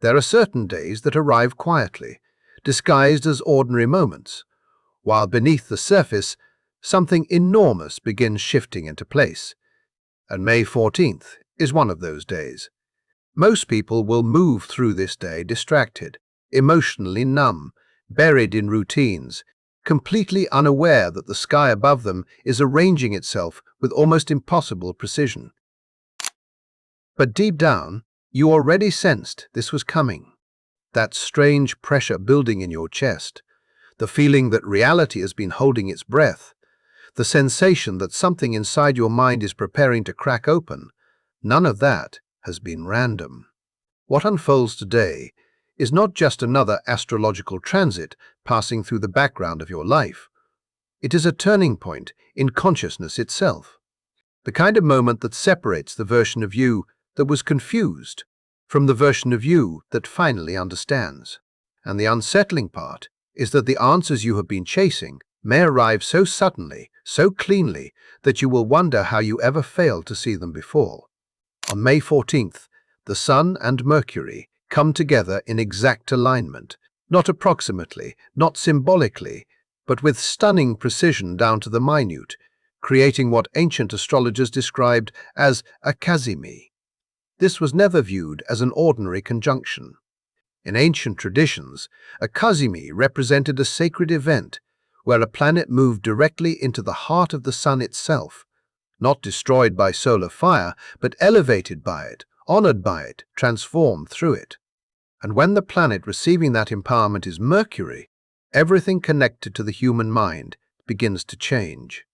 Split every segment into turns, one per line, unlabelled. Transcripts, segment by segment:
There are certain days that arrive quietly, disguised as ordinary moments, while beneath the surface, something enormous begins shifting into place. And May 14th is one of those days. Most people will move through this day distracted, emotionally numb, buried in routines, completely unaware that the sky above them is arranging itself with almost impossible precision. But deep down, you already sensed this was coming. That strange pressure building in your chest, the feeling that reality has been holding its breath, the sensation that something inside your mind is preparing to crack open, none of that has been random. What unfolds today is not just another astrological transit passing through the background of your life. It is a turning point in consciousness itself, the kind of moment that separates the version of you that was confused from the version of you that finally understands. And the unsettling part is that the answers you have been chasing may arrive so suddenly, so cleanly, that you will wonder how you ever failed to see them before. On May 14th, the Sun and Mercury come together in exact alignment, not approximately, not symbolically, but with stunning precision down to the minute, creating what ancient astrologers described as a cazimi. This was never viewed as an ordinary conjunction. In ancient traditions, a cazimi represented a sacred event where a planet moved directly into the heart of the Sun itself, not destroyed by solar fire, but elevated by it, honored by it, transformed through it. And when the planet receiving that empowerment is Mercury, everything connected to the human mind begins to change.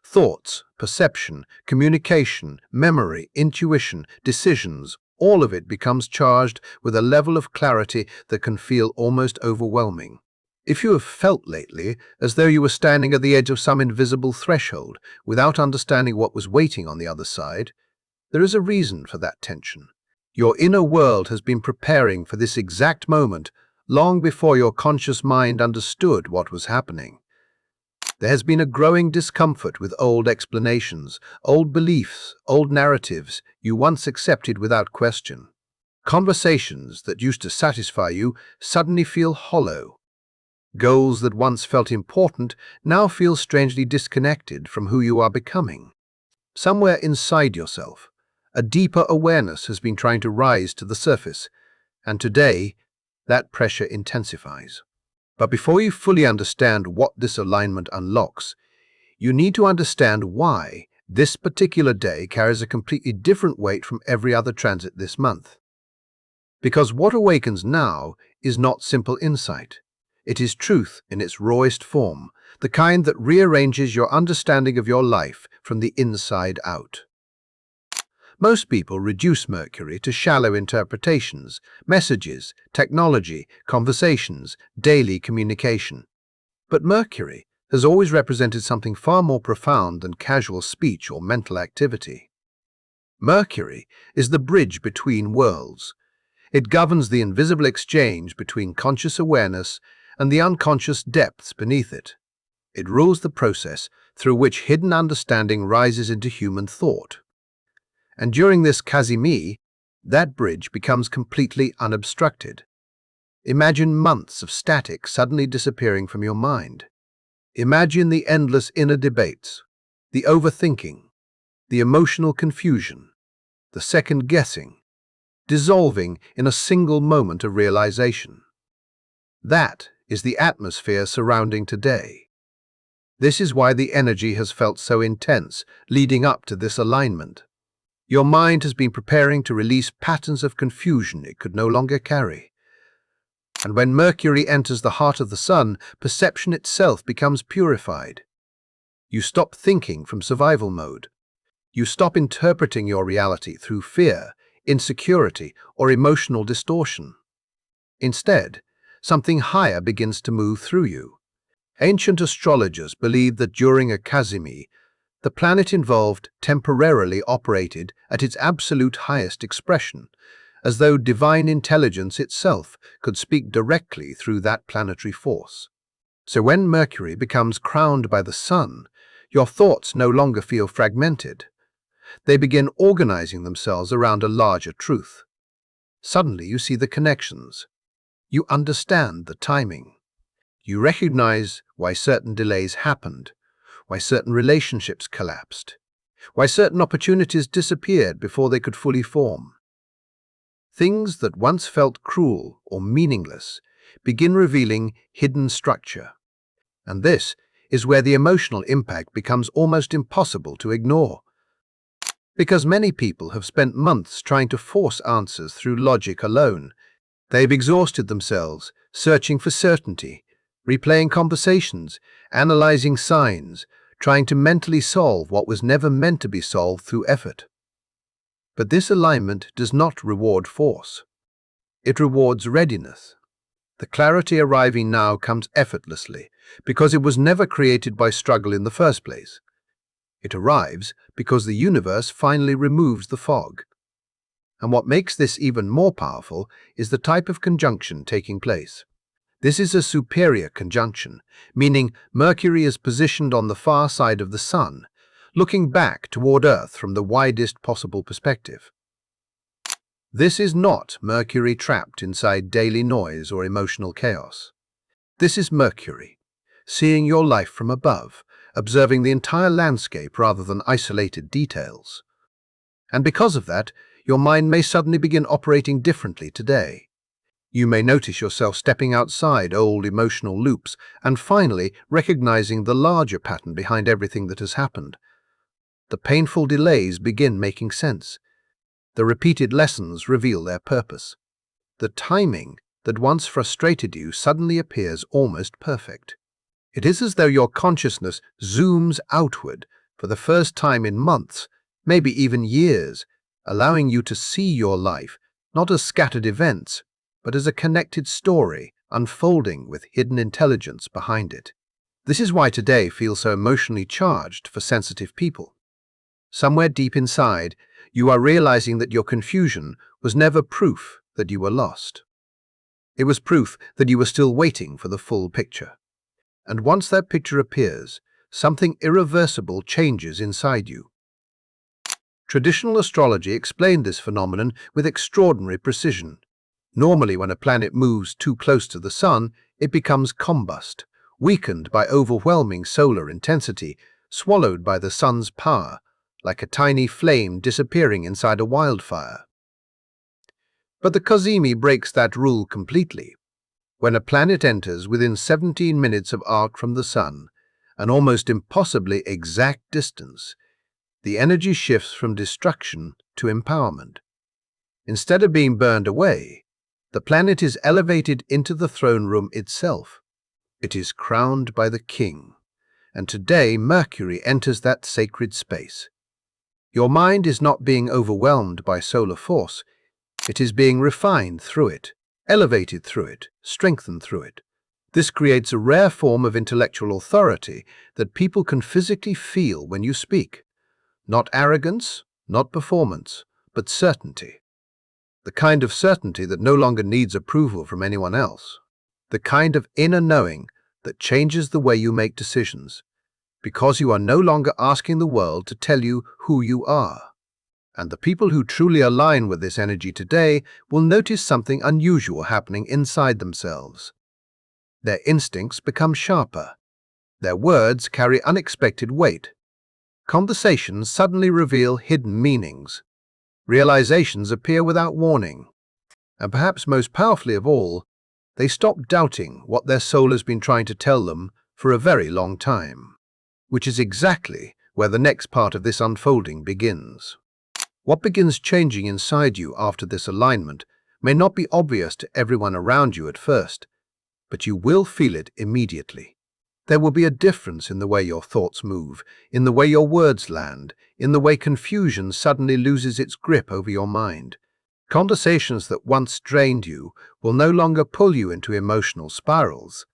Thoughts, perception, communication, memory, intuition, decisions, all of it becomes charged with a level of clarity that can feel almost overwhelming. If you have felt lately as though you were standing at the edge of some invisible threshold without understanding what was waiting on the other side, there is a reason for that tension. Your inner world has been preparing for this exact moment long before your conscious mind understood what was happening. There has been a growing discomfort with old explanations, old beliefs, old narratives you once accepted without question. Conversations that used to satisfy you suddenly feel hollow. Goals that once felt important now feel strangely disconnected from who you are becoming. Somewhere inside yourself, a deeper awareness has been trying to rise to the surface, and today, that pressure intensifies. But before you fully understand what this alignment unlocks, you need to understand why this particular day carries a completely different weight from every other transit this month. Because what awakens now is not simple insight. It is truth in its rawest form, the kind that rearranges your understanding of your life from the inside out. Most people reduce Mercury to shallow interpretations, messages, technology, conversations, daily communication. But Mercury has always represented something far more profound than casual speech or mental activity. Mercury is the bridge between worlds. It governs the invisible exchange between conscious awareness and the unconscious depths beneath it. It rules the process through which hidden understanding rises into human thought. And during this cazimi, that bridge becomes completely unobstructed. Imagine months of static suddenly disappearing from your mind. Imagine the endless inner debates, the overthinking, the emotional confusion, the second-guessing, dissolving in a single moment of realization. That is the atmosphere surrounding today. This is why the energy has felt so intense leading up to this alignment. Your mind has been preparing to release patterns of confusion it could no longer carry. And when Mercury enters the heart of the Sun, perception itself becomes purified. You stop thinking from survival mode. You stop interpreting your reality through fear, insecurity, or emotional distortion. Instead, something higher begins to move through you. Ancient astrologers believed that during a cazimi, the planet involved temporarily operated at its absolute highest expression, as though divine intelligence itself could speak directly through that planetary force. So when Mercury becomes crowned by the Sun, your thoughts no longer feel fragmented. They begin organizing themselves around a larger truth. Suddenly you see the connections. You understand the timing. You recognize why certain delays happened, why certain relationships collapsed, why certain opportunities disappeared before they could fully form. Things that once felt cruel or meaningless begin revealing hidden structure. And this is where the emotional impact becomes almost impossible to ignore. Because many people have spent months trying to force answers through logic alone. They've exhausted themselves, searching for certainty, replaying conversations, analyzing signs, trying to mentally solve what was never meant to be solved through effort. But this alignment does not reward force. It rewards readiness. The clarity arriving now comes effortlessly because it was never created by struggle in the first place. It arrives because the universe finally removes the fog. And what makes this even more powerful is the type of conjunction taking place. This is a superior conjunction, meaning Mercury is positioned on the far side of the Sun, looking back toward Earth from the widest possible perspective. This is not Mercury trapped inside daily noise or emotional chaos. This is Mercury, seeing your life from above, observing the entire landscape rather than isolated details. And because of that, your mind may suddenly begin operating differently today. You may notice yourself stepping outside old emotional loops and finally recognizing the larger pattern behind everything that has happened. The painful delays begin making sense. The repeated lessons reveal their purpose. The timing that once frustrated you suddenly appears almost perfect. It is as though your consciousness zooms outward for the first time in months, maybe even years, allowing you to see your life not as scattered events, but as a connected story unfolding with hidden intelligence behind it. This is why today feels so emotionally charged for sensitive people. Somewhere deep inside, you are realizing that your confusion was never proof that you were lost. It was proof that you were still waiting for the full picture. And once that picture appears, something irreversible changes inside you. Traditional astrology explained this phenomenon with extraordinary precision. Normally, when a planet moves too close to the Sun, it becomes combust, weakened by overwhelming solar intensity, swallowed by the Sun's power, like a tiny flame disappearing inside a wildfire. But the Kazimi breaks that rule completely. When a planet enters within 17 minutes of arc from the Sun, an almost impossibly exact distance, the energy shifts from destruction to empowerment. Instead of being burned away, the planet is elevated into the throne room itself. It is crowned by the king, and today Mercury enters that sacred space. Your mind is not being overwhelmed by solar force, it is being refined through it, elevated through it, strengthened through it. This creates a rare form of intellectual authority that people can physically feel when you speak. Not arrogance, not performance, but certainty. The kind of certainty that no longer needs approval from anyone else. The kind of inner knowing that changes the way you make decisions, because you are no longer asking the world to tell you who you are. And the people who truly align with this energy today will notice something unusual happening inside themselves. Their instincts become sharper. Their words carry unexpected weight. Conversations suddenly reveal hidden meanings. Realizations appear without warning. And perhaps most powerfully of all, they stop doubting what their soul has been trying to tell them for a very long time, which is exactly where the next part of this unfolding begins. What begins changing inside you after this alignment may not be obvious to everyone around you at first, but you will feel it immediately. There will be a difference in the way your thoughts move, in the way your words land, in the way confusion suddenly loses its grip over your mind. Conversations that once drained you will no longer pull you into emotional spirals.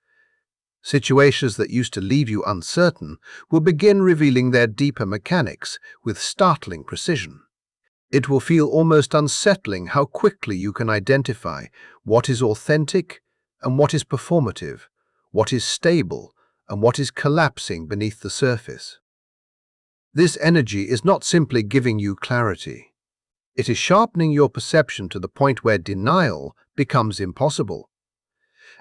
Situations that used to leave you uncertain will begin revealing their deeper mechanics with startling precision. It will feel almost unsettling how quickly you can identify what is authentic and what is performative, what is stable and what is collapsing beneath the surface. This energy is not simply giving you clarity. It is sharpening your perception to the point where denial becomes impossible.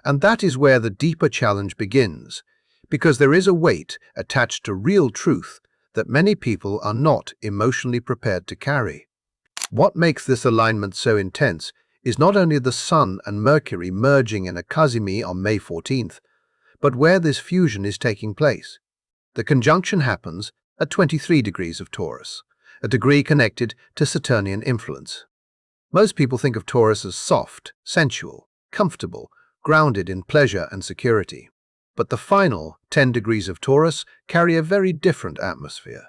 And that is where the deeper challenge begins, because there is a weight attached to real truth that many people are not emotionally prepared to carry. What makes this alignment so intense is not only the Sun and Mercury merging in a cazimi on May 14th, but where this fusion is taking place. The conjunction happens at 23 degrees of Taurus, a degree connected to Saturnian influence. Most people think of Taurus as soft, sensual, comfortable, grounded in pleasure and security. But the final 10 degrees of Taurus carry a very different atmosphere.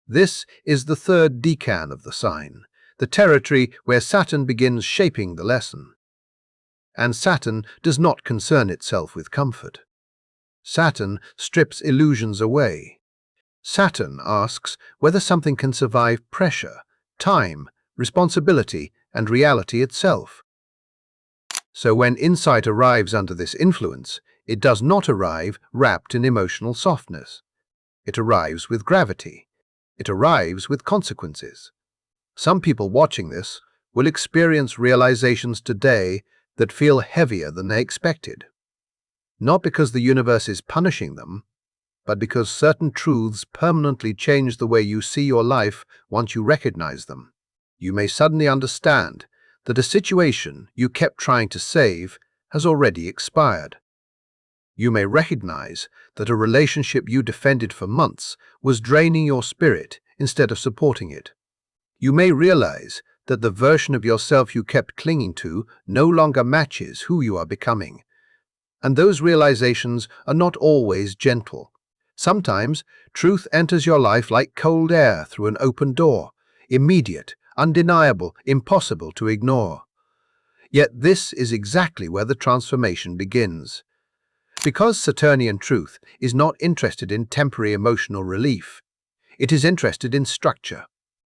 This is the third decan of the sign, the territory where Saturn begins shaping the lesson. And Saturn does not concern itself with comfort. Saturn strips illusions away. Saturn asks whether something can survive pressure, time, responsibility, and reality itself. So when insight arrives under this influence, it does not arrive wrapped in emotional softness. It arrives with gravity. It arrives with consequences. Some people watching this will experience realizations today that feel heavier than they expected. Not because the universe is punishing them, but because certain truths permanently change the way you see your life once you recognize them. You may suddenly understand that a situation you kept trying to save has already expired. You may recognize that a relationship you defended for months was draining your spirit instead of supporting it. You may realize that the version of yourself you kept clinging to no longer matches who you are becoming. And those realizations are not always gentle. Sometimes truth enters your life like cold air through an open door, immediate, undeniable, impossible to ignore. Yet this is exactly where the transformation begins. Because Saturnian truth is not interested in temporary emotional relief, it is interested in structure.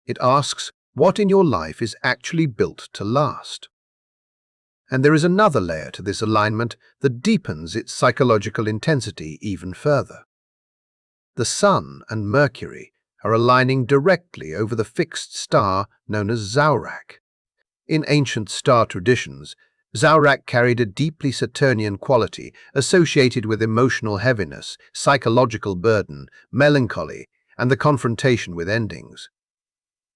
It asks what in your life is actually built to last. And there is another layer to this alignment that deepens its psychological intensity even further. The Sun and Mercury are aligning directly over the fixed star known as Zaurak. In ancient star traditions, Zaurak carried a deeply Saturnian quality associated with emotional heaviness, psychological burden, melancholy, and the confrontation with endings.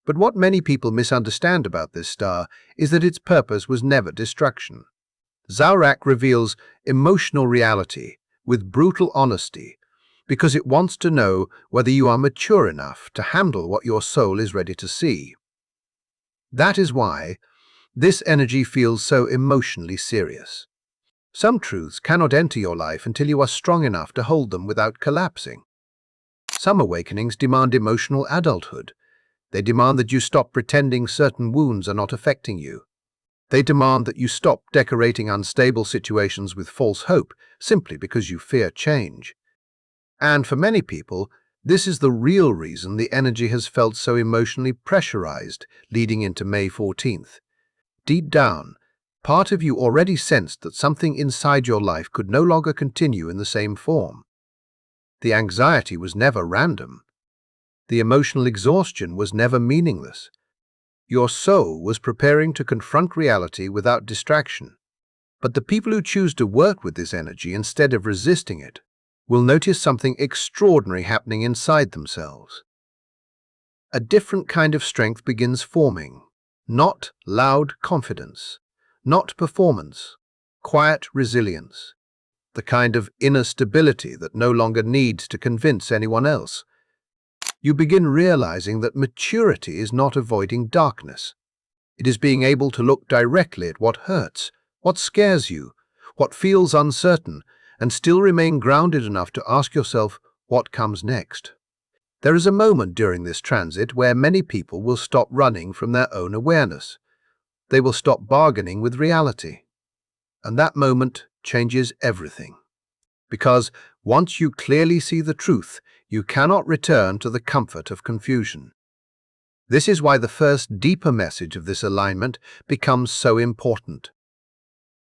But what many people misunderstand about this star is that its purpose was never destruction. Zaurak reveals emotional reality with brutal honesty because it wants to know whether you are mature enough to handle what your soul is ready to see. That is why this energy feels so emotionally serious. Some truths cannot enter your life until you are strong enough to hold them without collapsing. Some awakenings demand emotional adulthood. They demand that you stop pretending certain wounds are not affecting you. They demand that you stop decorating unstable situations with false hope simply because you fear change. And for many people, this is the real reason the energy has felt so emotionally pressurized leading into May 14th. Deep down, part of you already sensed that something inside your life could no longer continue in the same form. The anxiety was never random. The emotional exhaustion was never meaningless. Your soul was preparing to confront reality without distraction. But the people who choose to work with this energy instead of resisting it will notice something extraordinary happening inside themselves. A different kind of strength begins forming. Not loud confidence, not performance, quiet resilience, the kind of inner stability that no longer needs to convince anyone else. You begin realizing that maturity is not avoiding darkness. It is being able to look directly at what hurts, what scares you, what feels uncertain, and still remain grounded enough to ask yourself what comes next. There is a moment during this transit where many people will stop running from their own awareness. They will stop bargaining with reality. And that moment changes everything. Because once you clearly see the truth, you cannot return to the comfort of confusion. This is why the first deeper message of this alignment becomes so important.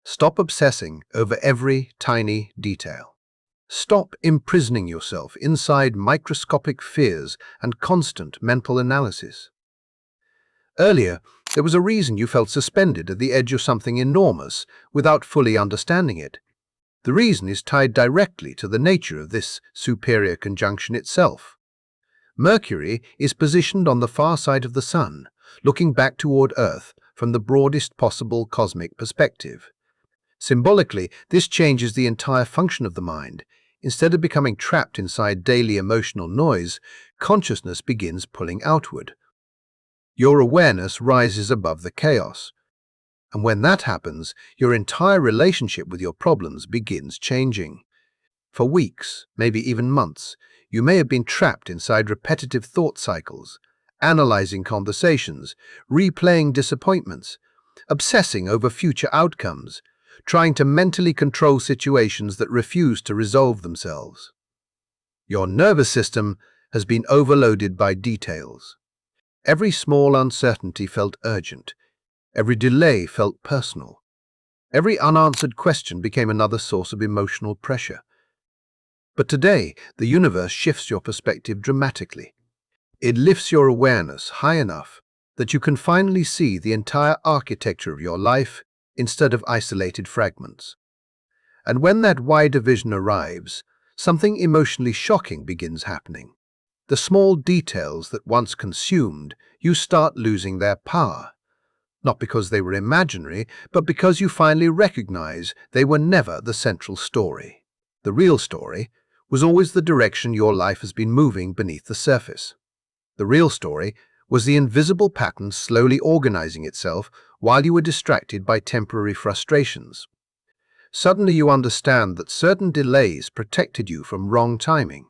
Stop obsessing over every tiny detail. Stop imprisoning yourself inside microscopic fears and constant mental analysis. Earlier, there was a reason you felt suspended at the edge of something enormous without fully understanding it. The reason is tied directly to the nature of this superior conjunction itself. Mercury is positioned on the far side of the Sun, looking back toward Earth from the broadest possible cosmic perspective. Symbolically, this changes the entire function of the mind. Instead of becoming trapped inside daily emotional noise, consciousness begins pulling outward. Your awareness rises above the chaos. And when that happens, your entire relationship with your problems begins changing. For weeks, maybe even months, you may have been trapped inside repetitive thought cycles, analyzing conversations, replaying disappointments, obsessing over future outcomes, trying to mentally control situations that refuse to resolve themselves. Your nervous system has been overloaded by details. Every small uncertainty felt urgent. Every delay felt personal. Every unanswered question became another source of emotional pressure. But today, the universe shifts your perspective dramatically. It lifts your awareness high enough that you can finally see the entire architecture of your life instead of isolated fragments. And when that wider vision arrives, something emotionally shocking begins happening. The small details that once consumed you start losing their power. Not because they were imaginary, but because you finally recognize they were never the central story. The real story was always the direction your life has been moving beneath the surface. The real story was the invisible pattern slowly organizing itself while you were distracted by temporary frustrations. Suddenly you understand that certain delays protected you from wrong timing.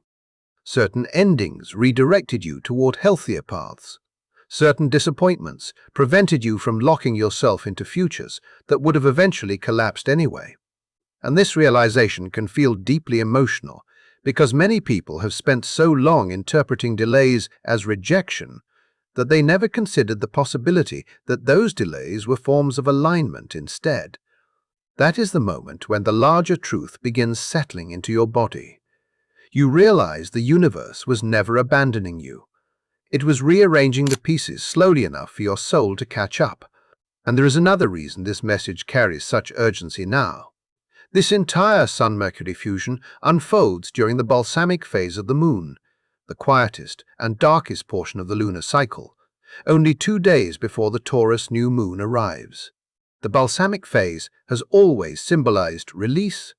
Certain endings redirected you toward healthier paths. Certain disappointments prevented you from locking yourself into futures that would have eventually collapsed anyway. And this realization can feel deeply emotional because many people have spent so long interpreting delays as rejection that they never considered the possibility that those delays were forms of alignment instead. That is the moment when the larger truth begins settling into your body. You realize the universe was never abandoning you. It was rearranging the pieces slowly enough for your soul to catch up. And there is another reason this message carries such urgency now. This entire Sun-Mercury fusion unfolds during the balsamic phase of the moon, the quietest and darkest portion of the lunar cycle, only 2 days before the Taurus new moon arrives. The balsamic phase has always symbolized release,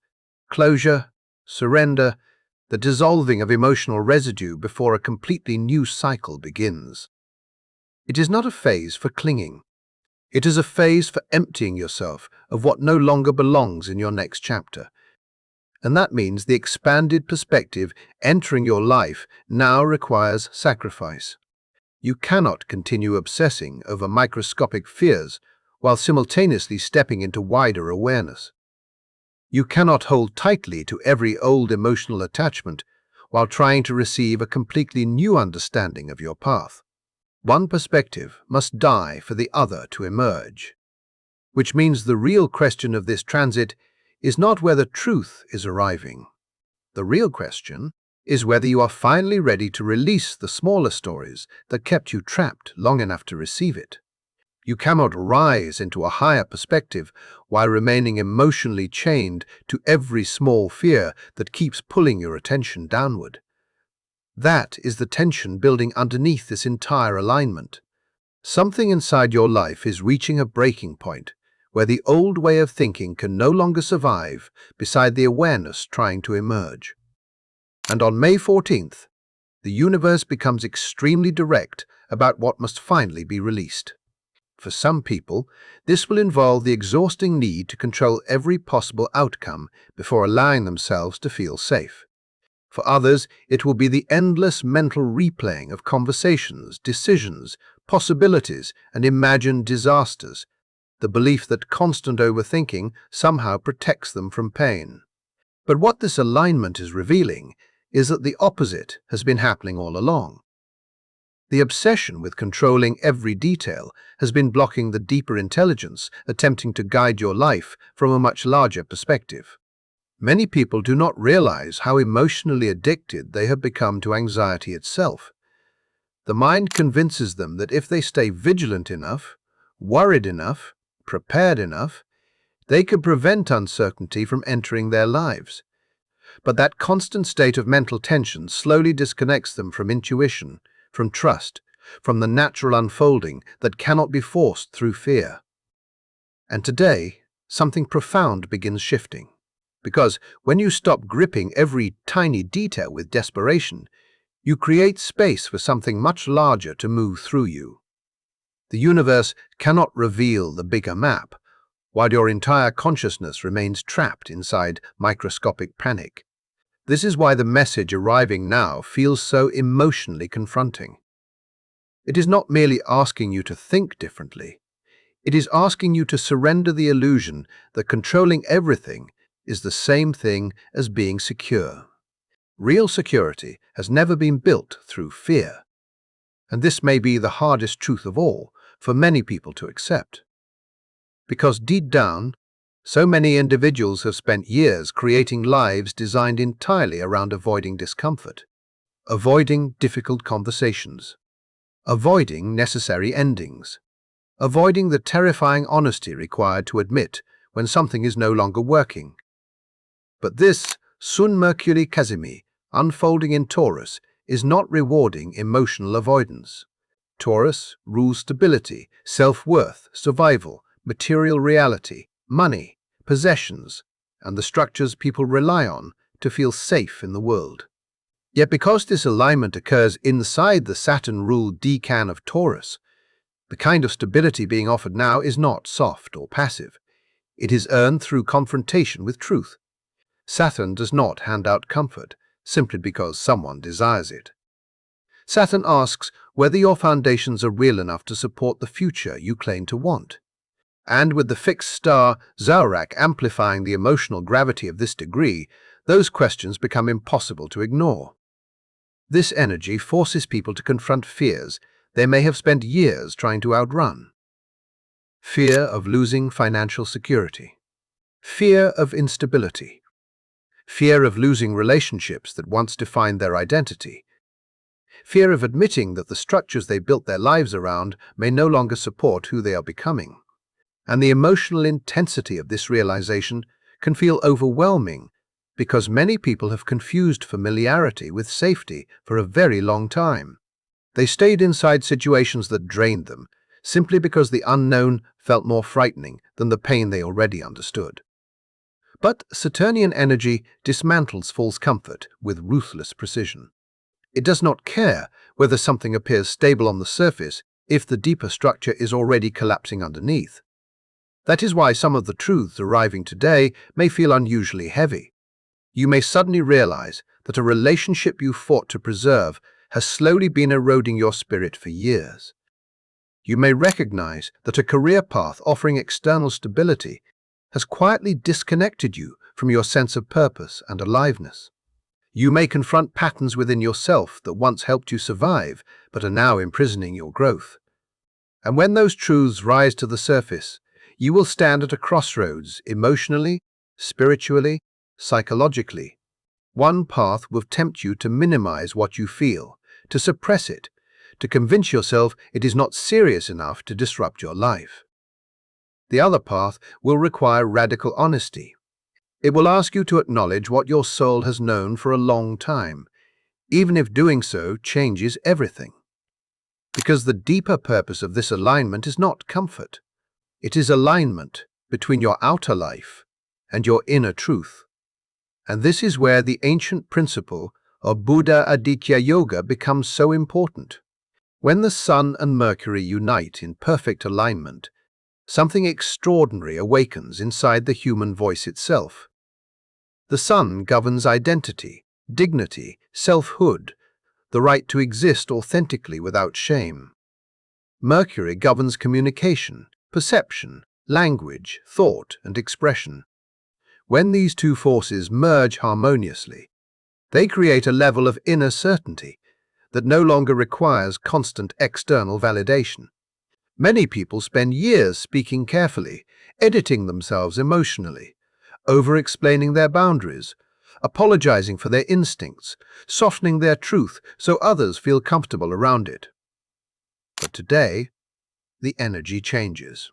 closure, surrender, the dissolving of emotional residue before a completely new cycle begins. It is not a phase for clinging. It is a phase for emptying yourself of what no longer belongs in your next chapter. And that means the expanded perspective entering your life now requires sacrifice. You cannot continue obsessing over microscopic fears while simultaneously stepping into wider awareness. You cannot hold tightly to every old emotional attachment while trying to receive a completely new understanding of your path. One perspective must die for the other to emerge, which means the real question of this transit is not whether truth is arriving. The real question is whether you are finally ready to release the smaller stories that kept you trapped long enough to receive it. You cannot rise into a higher perspective while remaining emotionally chained to every small fear that keeps pulling your attention downward. That is the tension building underneath this entire alignment. Something inside your life is reaching a breaking point where the old way of thinking can no longer survive beside the awareness trying to emerge. And on May 14th, the universe becomes extremely direct about what must finally be released. For some people, this will involve the exhausting need to control every possible outcome before allowing themselves to feel safe. For others, it will be the endless mental replaying of conversations, decisions, possibilities, and imagined disasters, the belief that constant overthinking somehow protects them from pain. But what this alignment is revealing is that the opposite has been happening all along. The obsession with controlling every detail has been blocking the deeper intelligence attempting to guide your life from a much larger perspective. Many people do not realize how emotionally addicted they have become to anxiety itself. The mind convinces them that if they stay vigilant enough, worried enough, prepared enough, they could prevent uncertainty from entering their lives. But that constant state of mental tension slowly disconnects them from intuition, from trust, from the natural unfolding that cannot be forced through fear. And today, something profound begins shifting. Because when you stop gripping every tiny detail with desperation, you create space for something much larger to move through you. The universe cannot reveal the bigger map, while your entire consciousness remains trapped inside microscopic panic. This is why the message arriving now feels so emotionally confronting. It is not merely asking you to think differently. It is asking you to surrender the illusion that controlling everything is the same thing as being secure. Real security has never been built through fear. And this may be the hardest truth of all for many people to accept. Because deep down, so many individuals have spent years creating lives designed entirely around avoiding discomfort, avoiding difficult conversations, avoiding necessary endings, avoiding the terrifying honesty required to admit when something is no longer working. But this Sun-Mercury Kazimi, unfolding in Taurus, is not rewarding emotional avoidance. Taurus rules stability, self-worth, survival, material reality, money, possessions, and the structures people rely on to feel safe in the world. Yet because this alignment occurs inside the Saturn-ruled decan of Taurus, the kind of stability being offered now is not soft or passive. It is earned through confrontation with truth. Saturn does not hand out comfort simply because someone desires it. Saturn asks whether your foundations are real enough to support the future you claim to want. And with the fixed star Zodiac amplifying the emotional gravity of this degree, those questions become impossible to ignore. This energy forces people to confront fears they may have spent years trying to outrun. Fear of losing financial security. Fear of instability. Fear of losing relationships that once defined their identity. Fear of admitting that the structures they built their lives around may no longer support who they are becoming. And the emotional intensity of this realization can feel overwhelming because many people have confused familiarity with safety for a very long time. They stayed inside situations that drained them simply because the unknown felt more frightening than the pain they already understood. But Saturnian energy dismantles false comfort with ruthless precision. It does not care whether something appears stable on the surface if the deeper structure is already collapsing underneath. That is why some of the truths arriving today may feel unusually heavy. You may suddenly realize that a relationship you fought to preserve has slowly been eroding your spirit for years. You may recognize that a career path offering external stability has quietly disconnected you from your sense of purpose and aliveness. You may confront patterns within yourself that once helped you survive but are now imprisoning your growth. And when those truths rise to the surface, you will stand at a crossroads emotionally, spiritually, psychologically. One path will tempt you to minimize what you feel, to suppress it, to convince yourself it is not serious enough to disrupt your life. The other path will require radical honesty. It will ask you to acknowledge what your soul has known for a long time, even if doing so changes everything. Because the deeper purpose of this alignment is not comfort. It is alignment between your outer life and your inner truth. And this is where the ancient principle of Buddha Aditya Yoga becomes so important. When the Sun and Mercury unite in perfect alignment, something extraordinary awakens inside the human voice itself. The Sun governs identity, dignity, selfhood, the right to exist authentically without shame. Mercury governs communication, perception, language, thought, and expression. When these two forces merge harmoniously, they create a level of inner certainty that no longer requires constant external validation. Many people spend years speaking carefully, editing themselves emotionally, over-explaining their boundaries, apologizing for their instincts, softening their truth so others feel comfortable around it. But today, the energy changes.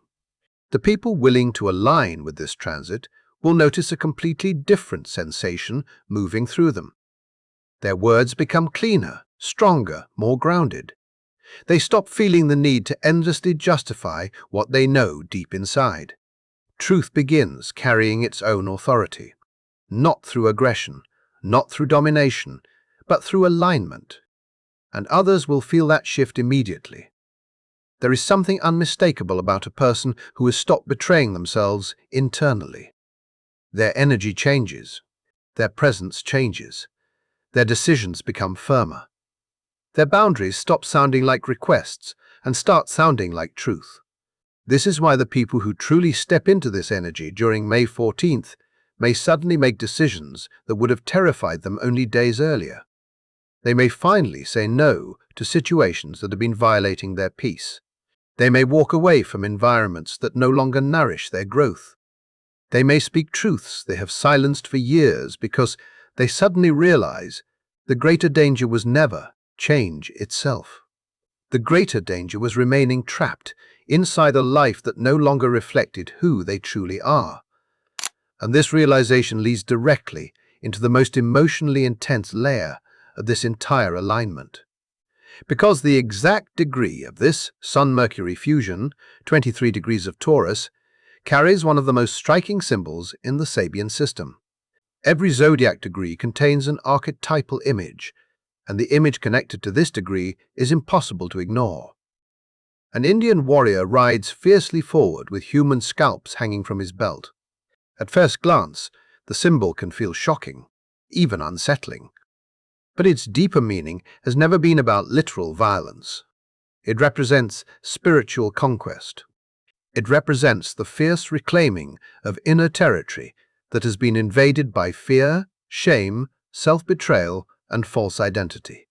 The people willing to align with this transit will notice a completely different sensation moving through them. Their words become cleaner, stronger, more grounded. They stop feeling the need to endlessly justify what they know deep inside. Truth begins carrying its own authority, not through aggression, not through domination, but through alignment. And others will feel that shift immediately. There is something unmistakable about a person who has stopped betraying themselves internally. Their energy changes, their presence changes, their decisions become firmer. Their boundaries stop sounding like requests and start sounding like truth. This is why the people who truly step into this energy during May 14th may suddenly make decisions that would have terrified them only days earlier. They may finally say no to situations that have been violating their peace. They may walk away from environments that no longer nourish their growth. They may speak truths they have silenced for years because they suddenly realize the greater danger was never change itself. The greater danger was remaining trapped inside a life that no longer reflected who they truly are. And this realization leads directly into the most emotionally intense layer of this entire alignment. Because the exact degree of this Sun-Mercury fusion, 23 degrees of Taurus, carries one of the most striking symbols in the Sabian system. Every zodiac degree contains an archetypal image, and the image connected to this degree is impossible to ignore. An Indian warrior rides fiercely forward with human scalps hanging from his belt. At first glance, the symbol can feel shocking, even unsettling. But its deeper meaning has never been about literal violence. It represents spiritual conquest. It represents the fierce reclaiming of inner territory that has been invaded by fear, shame, self-betrayal, and false identity.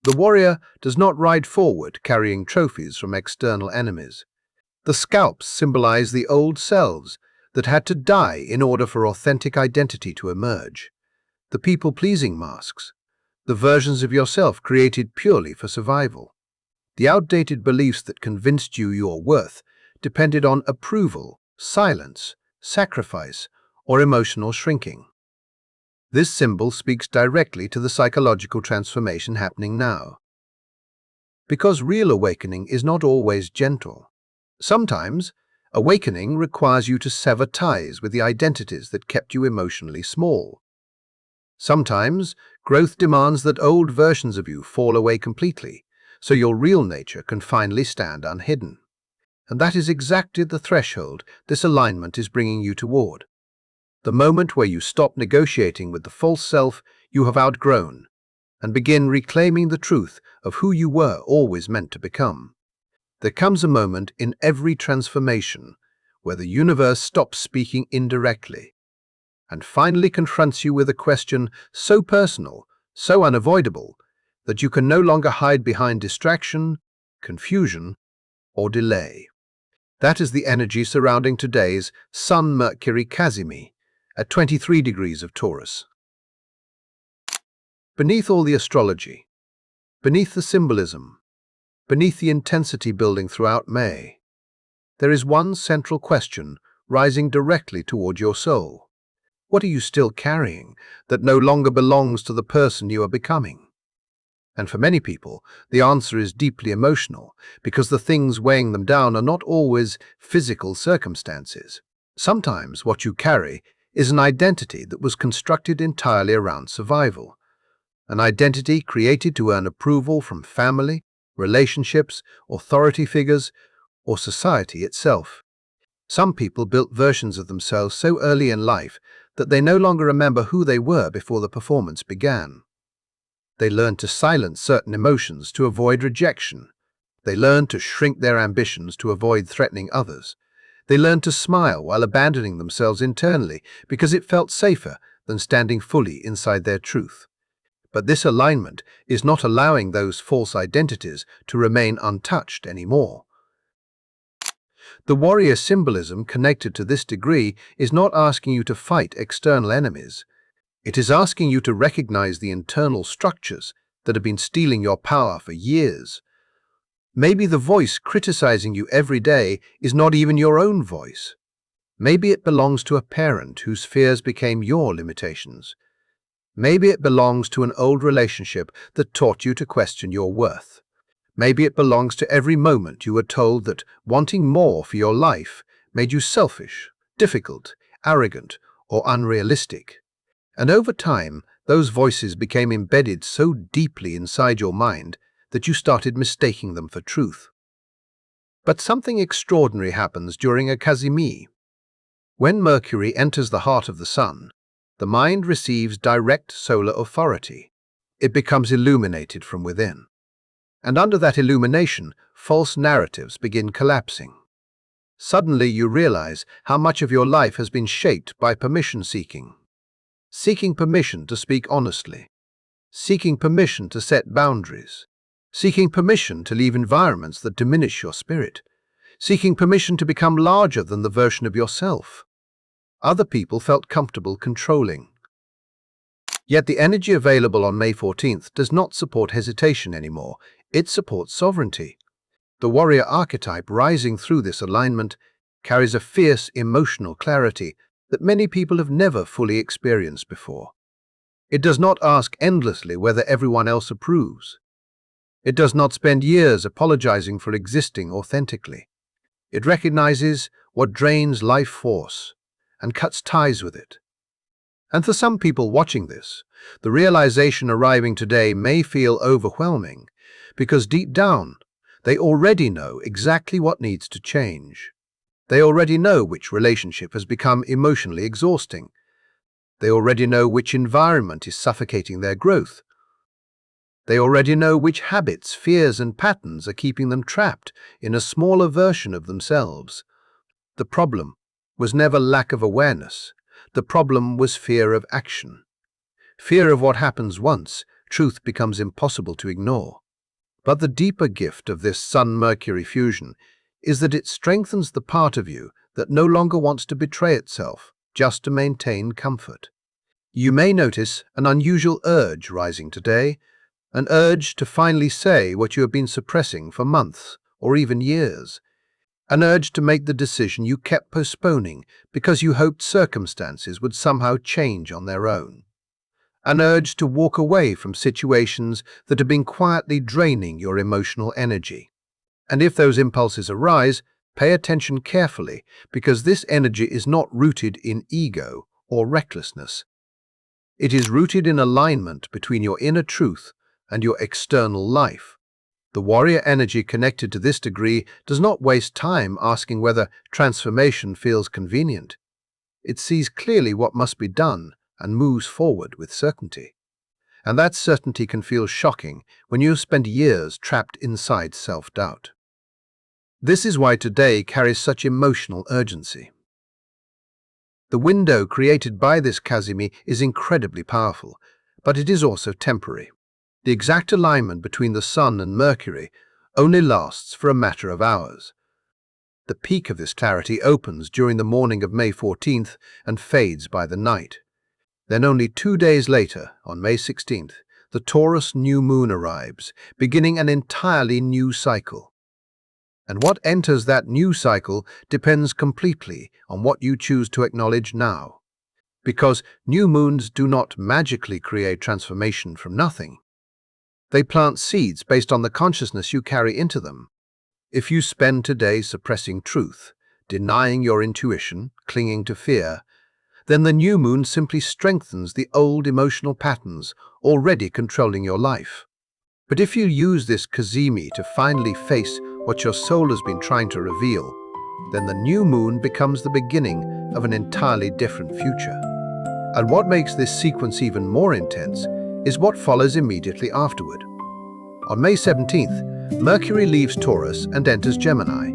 The warrior does not ride forward carrying trophies from external enemies. The scalps symbolize the old selves that had to die in order for authentic identity to emerge. The people-pleasing masks, the versions of yourself created purely for survival. The outdated beliefs that convinced you your worth depended on approval, silence, sacrifice, or emotional shrinking. This symbol speaks directly to the psychological transformation happening now. Because real awakening is not always gentle. Sometimes, awakening requires you to sever ties with the identities that kept you emotionally small. Sometimes, growth demands that old versions of you fall away completely, so your real nature can finally stand unhidden. And that is exactly the threshold this alignment is bringing you toward. The moment where you stop negotiating with the false self you have outgrown and begin reclaiming the truth of who you were always meant to become. There comes a moment in every transformation where the universe stops speaking indirectly and finally confronts you with a question so personal, so unavoidable, that you can no longer hide behind distraction, confusion, or delay. That is the energy surrounding today's Sun-Mercury Kazimi at 23 degrees of Taurus. Beneath all the astrology, beneath the symbolism, beneath the intensity building throughout May, there is one central question rising directly toward your soul. What are you still carrying that no longer belongs to the person you are becoming? And for many people, the answer is deeply emotional, because the things weighing them down are not always physical circumstances. Sometimes what you carry is an identity that was constructed entirely around survival, an identity created to earn approval from family, relationships, authority figures, or society itself. Some people built versions of themselves so early in life that they no longer remember who they were before the performance began. They learned to silence certain emotions to avoid rejection. They learned to shrink their ambitions to avoid threatening others. They learned to smile while abandoning themselves internally because it felt safer than standing fully inside their truth. But this alignment is not allowing those false identities to remain untouched anymore. The warrior symbolism connected to this degree is not asking you to fight external enemies. It is asking you to recognize the internal structures that have been stealing your power for years. Maybe the voice criticizing you every day is not even your own voice. Maybe it belongs to a parent whose fears became your limitations. Maybe it belongs to an old relationship that taught you to question your worth. Maybe it belongs to every moment you were told that wanting more for your life made you selfish, difficult, arrogant, or unrealistic. And over time, those voices became embedded so deeply inside your mind that you started mistaking them for truth. But something extraordinary happens during a cazimi. When Mercury enters the heart of the Sun, the mind receives direct solar authority. It becomes illuminated from within. And under that illumination, false narratives begin collapsing. Suddenly you realize how much of your life has been shaped by permission-seeking. Seeking permission to speak honestly. Seeking permission to set boundaries. Seeking permission to leave environments that diminish your spirit. Seeking permission to become larger than the version of yourself other people felt comfortable controlling. Yet the energy available on May 14th does not support hesitation anymore. It supports sovereignty. The warrior archetype rising through this alignment carries a fierce emotional clarity that many people have never fully experienced before. It does not ask endlessly whether everyone else approves. It does not spend years apologizing for existing authentically. It recognizes what drains life force and cuts ties with it. And for some people watching this, the realization arriving today may feel overwhelming because deep down, they already know exactly what needs to change. They already know which relationship has become emotionally exhausting. They already know which environment is suffocating their growth. They already know which habits, fears, and patterns are keeping them trapped in a smaller version of themselves. The problem was never lack of awareness. The problem was fear of action. Fear of what happens once truth becomes impossible to ignore. But the deeper gift of this Sun-Mercury fusion is that it strengthens the part of you that no longer wants to betray itself just to maintain comfort. You may notice an unusual urge rising today, an urge to finally say what you have been suppressing for months or even years. An urge to make the decision you kept postponing because you hoped circumstances would somehow change on their own. An urge to walk away from situations that have been quietly draining your emotional energy. And if those impulses arise, pay attention carefully because this energy is not rooted in ego or recklessness. It is rooted in alignment between your inner truth and your external life. The warrior energy connected to this degree does not waste time asking whether transformation feels convenient. It sees clearly what must be done and moves forward with certainty. And that certainty can feel shocking when you have spent years trapped inside self-doubt. This is why today carries such emotional urgency. The window created by this cazimi is incredibly powerful, but it is also temporary. The exact alignment between the Sun and Mercury only lasts for a matter of hours. The peak of this clarity opens during the morning of May 14th and fades by the night. Then only 2 days later, on May 16th, the Taurus new moon arrives, beginning an entirely new cycle. And what enters that new cycle depends completely on what you choose to acknowledge now. Because new moons do not magically create transformation from nothing. They plant seeds based on the consciousness you carry into them. If you spend today suppressing truth, denying your intuition, clinging to fear, then the new moon simply strengthens the old emotional patterns already controlling your life. But if you use this cazimi to finally face what your soul has been trying to reveal, then the new moon becomes the beginning of an entirely different future. And what makes this sequence even more intense is what follows immediately afterward. On May 17th, Mercury leaves Taurus and enters Gemini,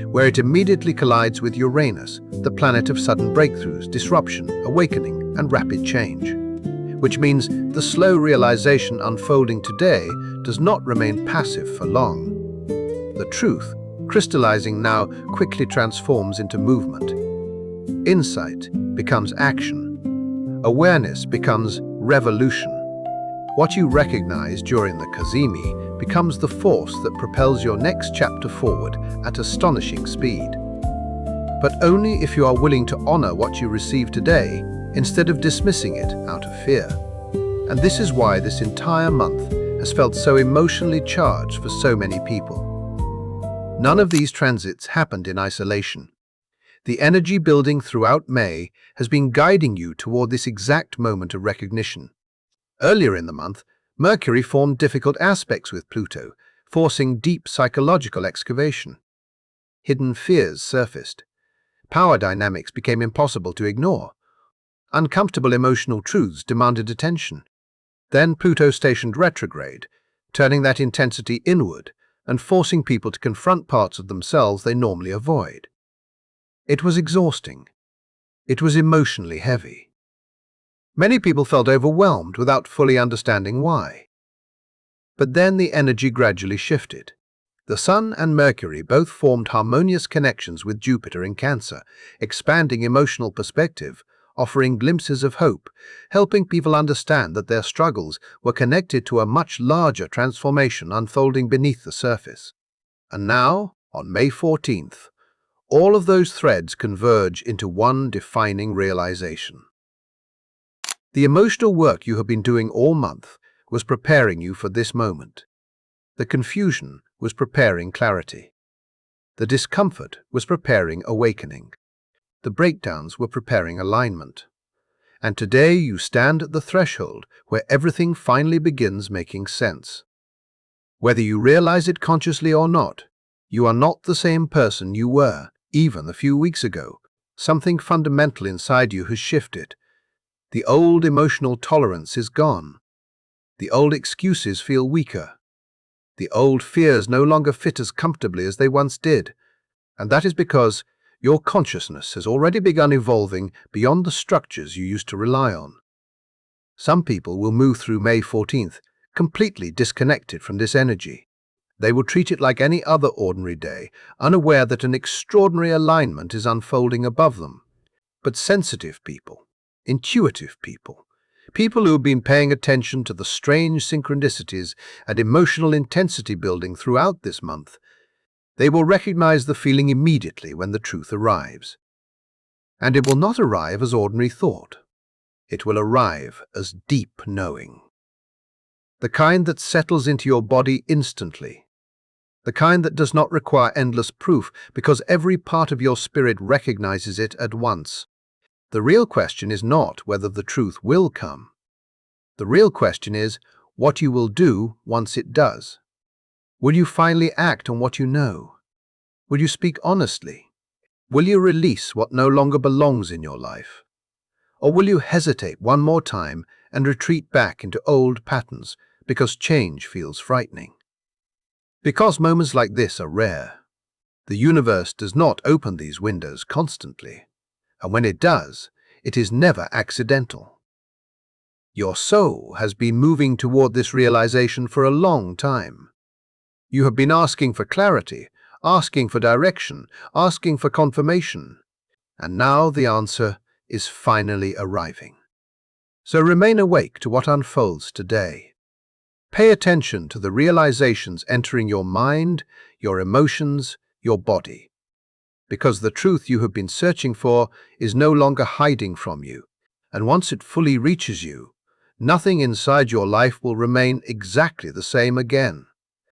where it immediately collides with Uranus, the planet of sudden breakthroughs, disruption, awakening, and rapid change. Which means the slow realization unfolding today does not remain passive for long. The truth, crystallizing now, quickly transforms into movement. Insight becomes action. Awareness becomes revolution. What you recognize during the Kazimi becomes the force that propels your next chapter forward at astonishing speed. But only if you are willing to honor what you receive today instead of dismissing it out of fear. And this is why this entire month has felt so emotionally charged for so many people. None of these transits happened in isolation. The energy building throughout May has been guiding you toward this exact moment of recognition. Earlier in the month, Mercury formed difficult aspects with Pluto, forcing deep psychological excavation. Hidden fears surfaced. Power dynamics became impossible to ignore. Uncomfortable emotional truths demanded attention. Then Pluto stationed retrograde, turning that intensity inward and forcing people to confront parts of themselves they normally avoid. It was exhausting. It was emotionally heavy. Many people felt overwhelmed without fully understanding why. But then the energy gradually shifted. The Sun and Mercury both formed harmonious connections with Jupiter in Cancer, expanding emotional perspective, offering glimpses of hope, helping people understand that their struggles were connected to a much larger transformation unfolding beneath the surface. And now, on May 14th, all of those threads converge into one defining realization. The emotional work you have been doing all month was preparing you for this moment. The confusion was preparing clarity. The discomfort was preparing awakening. The breakdowns were preparing alignment. And today you stand at the threshold where everything finally begins making sense. Whether you realize it consciously or not, you are not the same person you were even a few weeks ago. Something fundamental inside you has shifted. The old emotional tolerance is gone. The old excuses feel weaker. The old fears no longer fit as comfortably as they once did. And that is because your consciousness has already begun evolving beyond the structures you used to rely on. Some people will move through May 14th completely disconnected from this energy. They will treat it like any other ordinary day, unaware that an extraordinary alignment is unfolding above them. But sensitive people, intuitive people, people who have been paying attention to the strange synchronicities and emotional intensity building throughout this month, they will recognize the feeling immediately when the truth arrives. And it will not arrive as ordinary thought. It will arrive as deep knowing. The kind that settles into your body instantly. The kind that does not require endless proof because every part of your spirit recognizes it at once. The real question is not whether the truth will come. The real question is what you will do once it does. Will you finally act on what you know? Will you speak honestly? Will you release what no longer belongs in your life? Or will you hesitate one more time and retreat back into old patterns because change feels frightening? Because moments like this are rare, the universe does not open these windows constantly, and when it does, it is never accidental. Your soul has been moving toward this realization for a long time. You have been asking for clarity, asking for direction, asking for confirmation, and now the answer is finally arriving. So remain awake to what unfolds today. Pay attention to the realizations entering your mind, your emotions, your body. Because the truth you have been searching for is no longer hiding from you, and once it fully reaches you, nothing inside your life will remain exactly the same again.